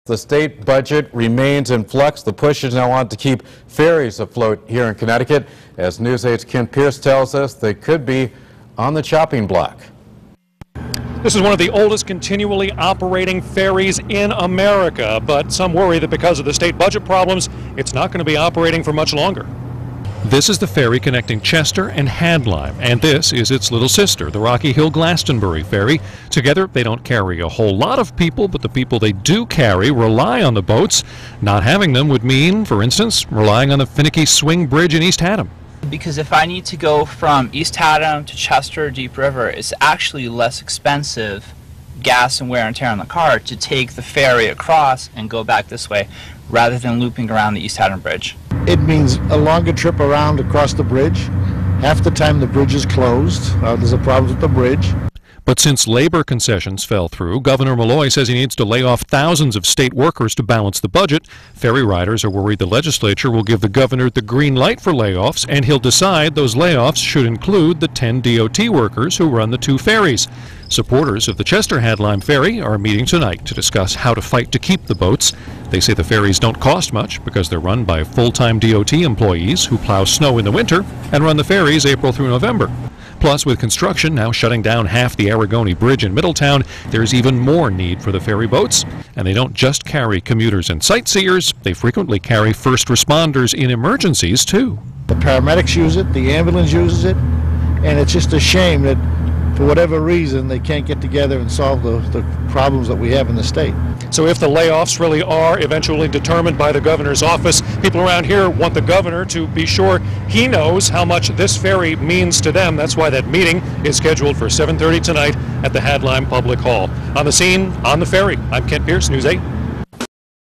The state budget remains in flux. The push is now on to keep ferries afloat here in Connecticut. As News 8's Ken Pierce tells us, they could be on the chopping block. This is one of the oldest continually operating ferries in America, but some worry that because of the state budget problems, it's not going to be operating for much longer. This is the ferry connecting Chester and Hadlyme, and this is its little sister, the Rocky Hill Glastonbury ferry. Together, they don't carry a whole lot of people, but the people they do carry rely on the boats. Not having them would mean, for instance, relying on the finicky swing bridge in East Haddam. Because if I need to go from East Haddam to Chester Deep River, it's actually less expensive, gas and wear and tear on the car, to take the ferry across and go back this way rather than looping around the East Haddam Bridge. It means a longer trip around across the bridge. Half the time the bridge is closed. There's a problem with the bridge. But since labor concessions fell through, Governor Malloy says he needs to lay off thousands of state workers to balance the budget. Ferry riders are worried the legislature will give the governor the green light for layoffs, and he'll decide those layoffs should include the 10 DOT workers who run the two ferries. Supporters of the Chester-Hadlyme ferry are meeting tonight to discuss how to fight to keep the boats. They say the ferries don't cost much because they're run by full-time DOT employees who plow snow in the winter and run the ferries April through November. Plus, with construction now shutting down half the Aragoni Bridge in Middletown, there's even more need for the ferry boats. And they don't just carry commuters and sightseers, they frequently carry first responders in emergencies, too. The paramedics use it, the ambulance uses it, and it's just a shame that for whatever reason they can't get together and solve the problems that we have in the state. So if the layoffs really are eventually determined by the governor's office, people around here want the governor to be sure he knows how much this ferry means to them. That's why that meeting is scheduled for 7:30 tonight at the Hadlyme Public Hall. On the scene, on the ferry, I'm Ken Pierce, News 8.